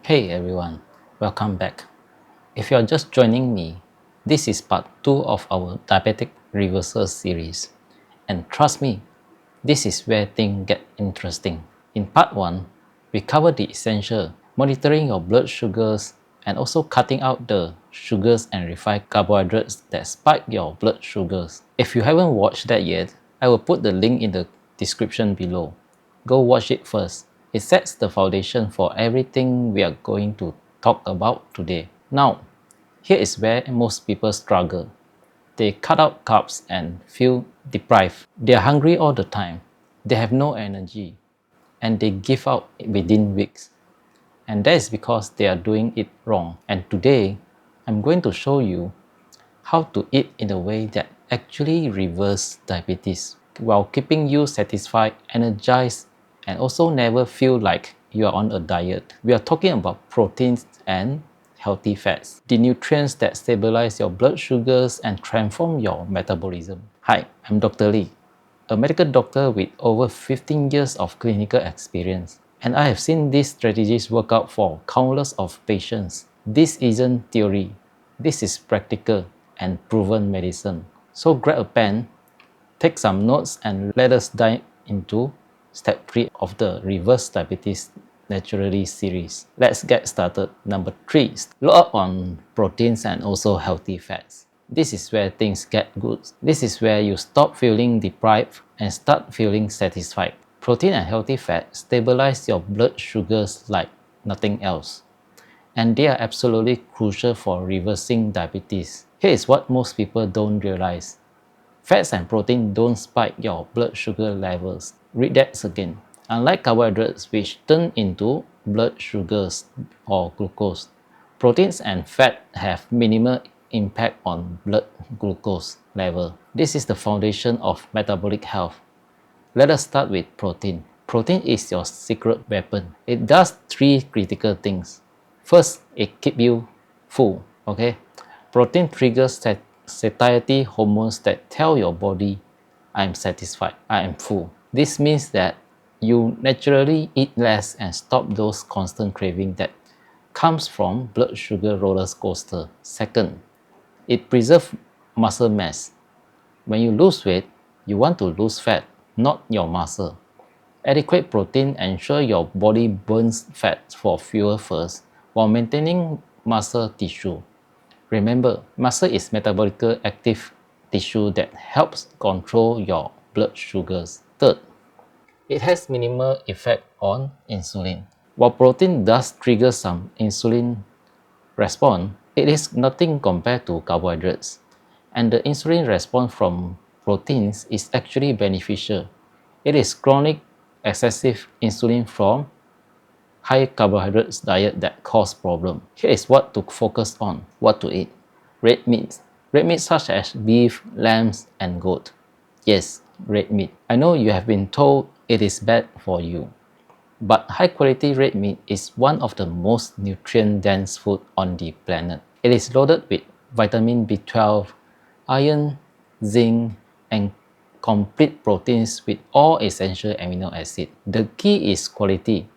Hey everyone, welcome back. If you're just joining me, this is part 2 of our diabetic reversal series. And trust me, this is where things get interesting. In part 1, we covered the essential, monitoring your blood sugars and also cutting out the sugars and refined carbohydrates that spike your blood sugars. If you haven't watched that yet, I will put the link in the description below. Go watch it first. It sets the foundation for everything we are going to talk about today. Now, here is where most people struggle. They cut out carbs and feel deprived. They are hungry all the time. They have no energy. And they give up within weeks. And that is because they are doing it wrong. And today, I'm going to show you how to eat in a way that actually reverses diabetes while keeping you satisfied, energized, and also never feel like you are on a diet. We are talking about proteins and healthy fats, the nutrients that stabilize your blood sugars and transform your metabolism. Hi, I'm Dr. Lee, a medical doctor with over 15 years of clinical experience. And I have seen these strategies work out for countless of patients. This isn't theory. This is practical and proven medicine. So grab a pen, take some notes, and let us dive into step 3 of the Reverse Diabetes Naturally series. Let's get started. Number 3, load up on proteins and also healthy fats. This is where things get good. This is where you stop feeling deprived and start feeling satisfied. Protein and healthy fat stabilize your blood sugars like nothing else. And they are absolutely crucial for reversing diabetes. Here is what most people don't realize. Fats and protein don't spike your blood sugar levels. Read that again. Unlike carbohydrates, which turn into blood sugars or glucose, proteins and fat have minimal impact on blood glucose level. This is the foundation of metabolic health. Let us start with protein. Protein is your secret weapon. It does 3 critical things. First, it keeps you full. Okay? Protein triggers satiety hormones that tell your body, I'm satisfied, I am full. This means that you naturally eat less and stop those constant cravings that comes from blood sugar roller coaster. Second, it preserves muscle mass. When you lose weight, you want to lose fat, not your muscle. Adequate protein ensures your body burns fat for fuel first while maintaining muscle tissue. Remember, muscle is metabolically active tissue that helps control your blood sugars. Third, it has minimal effect on insulin. While protein does trigger some insulin response, it is nothing compared to carbohydrates. And the insulin response from proteins is actually beneficial. It is chronic excessive insulin from high carbohydrates diet that cause problem. Here is what to focus on, what to eat. Red meat. Red meat such as beef, lambs, and goat. Yes, red meat. I know you have been told it is bad for you. But high quality red meat is one of the most nutrient dense food on the planet. It is loaded with vitamin B12, iron, zinc, and complete proteins with all essential amino acids. The key is quality.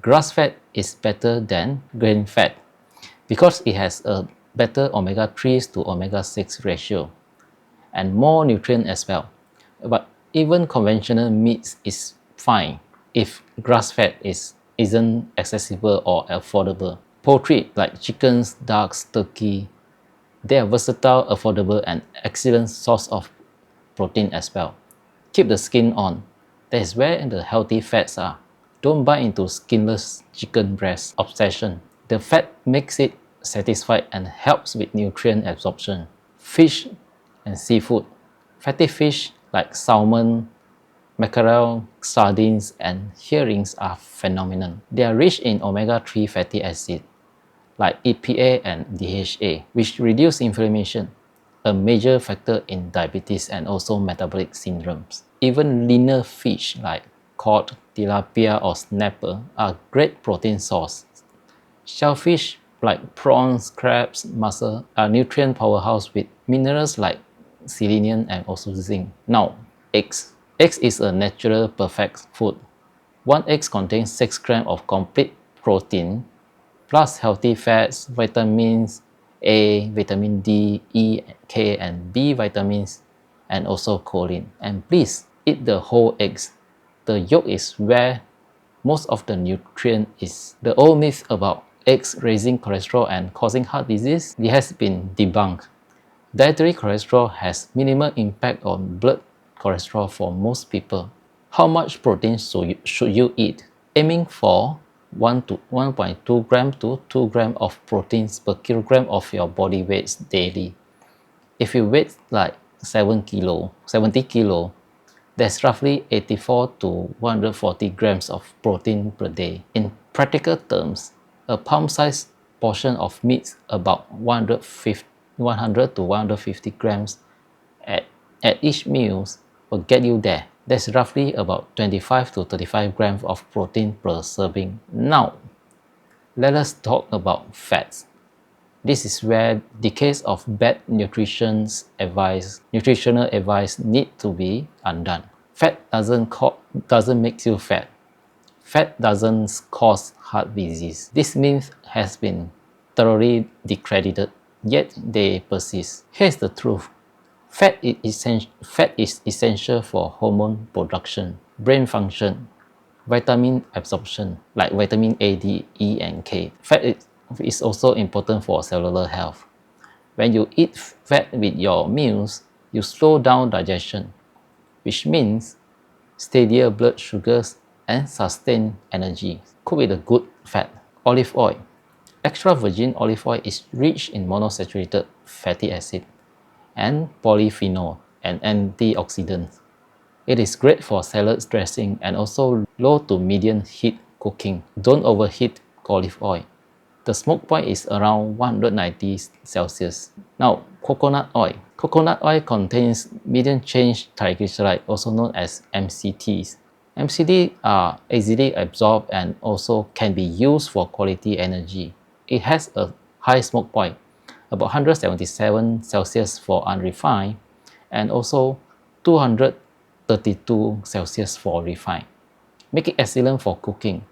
Grass fat is better than grain fat because it has a better omega-3 to omega-6 ratio and more nutrient as well. But even conventional meats is fine if grass fat isn't accessible or affordable. Poultry like chickens, ducks, turkey, they are versatile, affordable, and excellent source of protein as well. Keep the skin on. That is where the healthy fats are. Don't buy into skinless chicken breast obsession. The fat makes it satisfied and helps with nutrient absorption. Fish and seafood. Fatty fish like salmon, mackerel, sardines, and herrings are phenomenal. They are rich in omega-3 fatty acids like EPA and DHA, which reduce inflammation, a major factor in diabetes and also metabolic syndromes. Even leaner fish like cod, tilapia, or snapper are great protein sources. Shellfish like prawns, crabs, mussel are nutrient powerhouse with minerals like selenium and also zinc. Now, eggs. Eggs is a natural perfect food. One egg contains 6 grams of complete protein plus healthy fats, vitamins A, vitamin D, E, K, and B vitamins, and also choline. And please eat the whole eggs. The yolk is where most of the nutrient is. The old myth about eggs raising cholesterol and causing heart disease, it has been debunked. Dietary cholesterol has minimal impact on blood cholesterol for most people. How much protein should you eat? Aiming for 1 to 1.2 gram to 2 gram of proteins per kilogram of your body weight daily. If you weigh like 70 kilo, that's roughly 84 to 140 grams of protein per day. In practical terms, a palm-sized portion of meat, about 100 to 150 grams at each meal, will get you there. That's roughly about 25 to 35 grams of protein per serving. Now, let us talk about fats. This is where decades of bad nutritional advice need to be undone. Fat doesn't make you fat. Fat doesn't cause heart disease. This myth has been thoroughly discredited, yet they persist. Here's the truth. Fat is essential for hormone production, brain function, vitamin absorption, like vitamin A, D, E, and K. Fat is also important for cellular health. When you eat fat with your meals, you slow down digestion, which means steadier blood sugars and sustained energy. Cook with a good fat. Olive oil. Extra virgin olive oil is rich in monosaturated fatty acid and polyphenol and antioxidants. It is great for salad dressing and also low to medium heat cooking. Don't overheat olive oil. The smoke point is around 190 Celsius. Now, coconut oil. Coconut oil contains medium chain triglyceride, also known as MCTs. MCTs are easily absorbed and also can be used for quality energy. It has a high smoke point, about 177 Celsius for unrefined, and also 232 Celsius for refined. Make it excellent for cooking.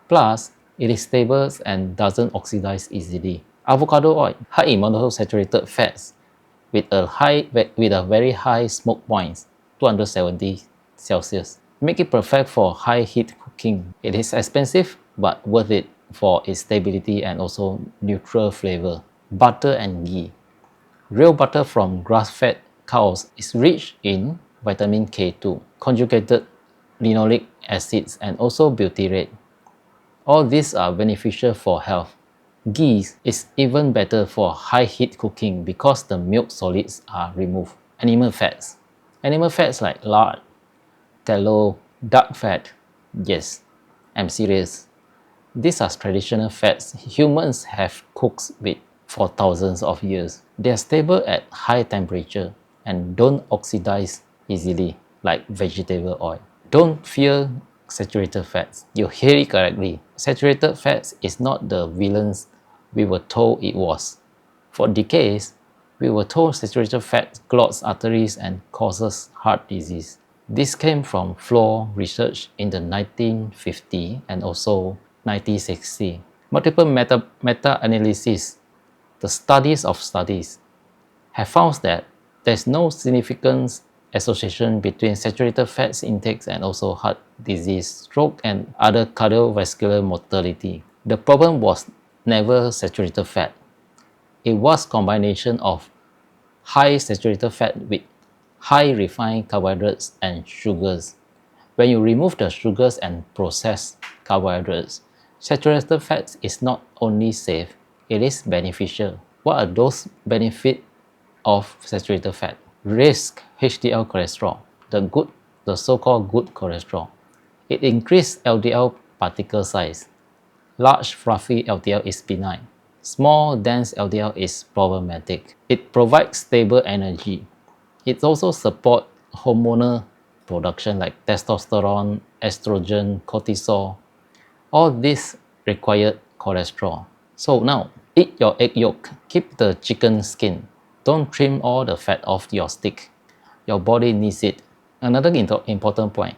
Plus, it is stable and doesn't oxidize easily. Avocado oil, high in monounsaturated fats with a very high smoke point, 270 Celsius. Make it perfect for high heat cooking. It is expensive but worth it for its stability and also neutral flavor. Butter and ghee. Real butter from grass-fed cows is rich in vitamin K2, conjugated linoleic acids, and also butyrate. All these are beneficial for health. Ghee is even better for high heat cooking because the milk solids are removed. Animal fats. Animal fats like lard, tallow, duck fat. Yes, I'm serious. These are traditional fats humans have cooked with for thousands of years. They are stable at high temperature and don't oxidize easily like vegetable oil. Don't fear saturated fats. You hear it correctly. Saturated fats is not the villains we were told it was. For decades, we were told saturated fat clogs arteries and causes heart disease. This came from flawed research in the 1950s and also 1960. Multiple meta-analyses, the studies of studies, have found that there's no significant association between saturated fats intakes and also heart disease, stroke, and other cardiovascular mortality. The problem was never saturated fat. It was combination of high saturated fat with high refined carbohydrates and sugars. When you remove the sugars and processed carbohydrates, saturated fat is not only safe, it is beneficial. What are those benefits of saturated fat? Raise HDL cholesterol, the so-called good cholesterol. It increases LDL particle size. Large fluffy LDL is benign. Small dense LDL is problematic. It provides stable energy. It also supports hormonal production like testosterone, estrogen, cortisol. All this require cholesterol. So now, eat your egg yolk. Keep the chicken skin. Don't trim all the fat off your steak. Your body needs it. Another important point,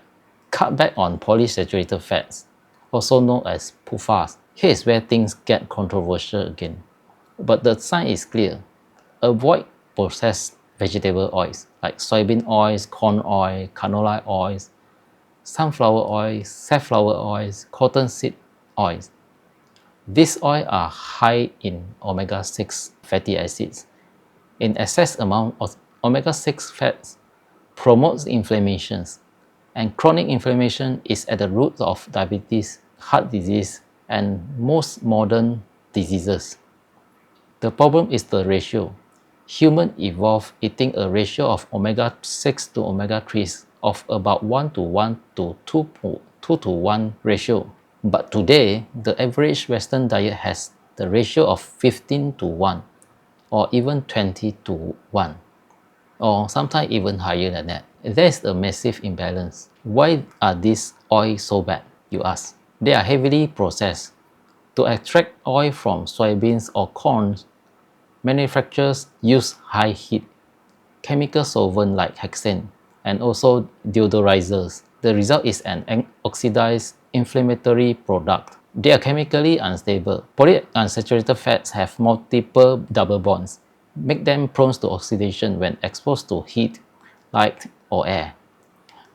cut back on polysaturated fats, also known as PUFAs. Here is where things get controversial again. But the sign is clear. Avoid processed vegetable oils like soybean oils, corn oil, canola oils, sunflower oils, safflower oils, cottonseed oils. These oils are high in omega-6 fatty acids. In excess amount of omega-6 fats promotes inflammations, and chronic inflammation is at the root of diabetes, heart disease, and most modern diseases. The problem is the ratio. Humans evolved eating a ratio of omega-6 to omega-3s of about 1 to 1 to 2 to 1 ratio. But today, the average Western diet has the ratio of 15 to 1 or even 20 to 1 or sometimes even higher than that. There's a massive imbalance. Why are these oils so bad, you ask? They are heavily processed. To extract oil from soybeans or corn, manufacturers use high heat, chemical solvent like hexane, and also deodorizers. The result is an oxidized inflammatory product. They are chemically unstable. Polyunsaturated fats have multiple double bonds, make them prone to oxidation when exposed to heat, light, or air.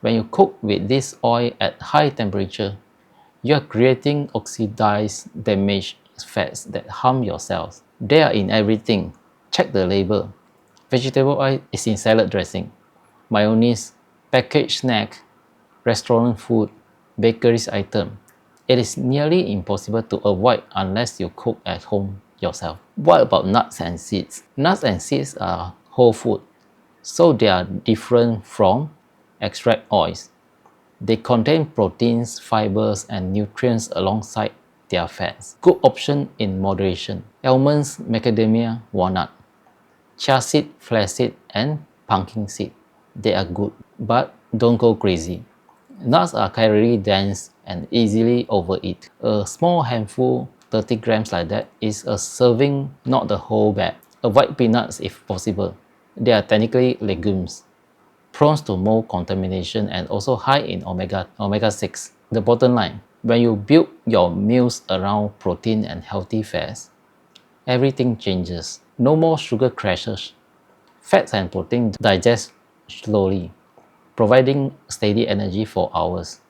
When you cook with this oil at high temperature, you are creating oxidized, damaged fats that harm your cells. They are in everything. Check the label. Vegetable oil is in salad dressing, mayonnaise, packaged snack, restaurant food, bakeries item. It is nearly impossible to avoid unless you cook at home yourself. What about nuts and seeds? Nuts and seeds are whole food, so they are different from extract oils. They contain proteins, fibers, and nutrients alongside their fats. Good option in moderation. Almonds, macadamia, walnut, chia seed, flaxseed, and pumpkin seed. They are good, but don't go crazy. Nuts are calorie dense and easily overeat. A small handful, 30 grams like that, is a serving, not the whole bag. Avoid peanuts if possible. They are technically legumes, prone to mold contamination and also high in omega-6. The bottom line, when you build your meals around protein and healthy fats, everything changes. No more sugar crashes. Fats and protein digest slowly, providing steady energy for hours.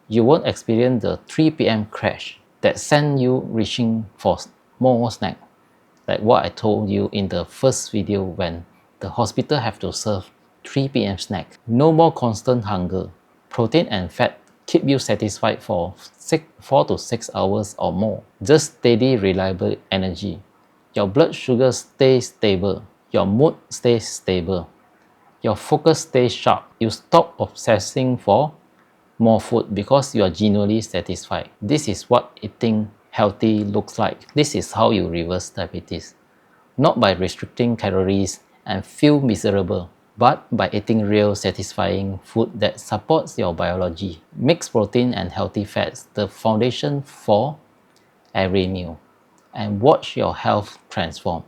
You won't experience the 3 p.m. crash that send you reaching for more snack, like what I told you in the first video when the hospital have to serve 3 p.m. snack. No more constant hunger. Protein and fat keep you satisfied for 4 to 6 hours or more. Just steady, reliable energy. Your blood sugar stays stable. Your mood stays stable. Your focus stays sharp. You stop obsessing for more food because you are genuinely satisfied. This is what eating healthy looks like. This is how you reverse diabetes. Not by restricting calories and feel miserable, but by eating real satisfying food that supports your biology. Mix protein and healthy fats, the foundation for every meal, and watch your health transform.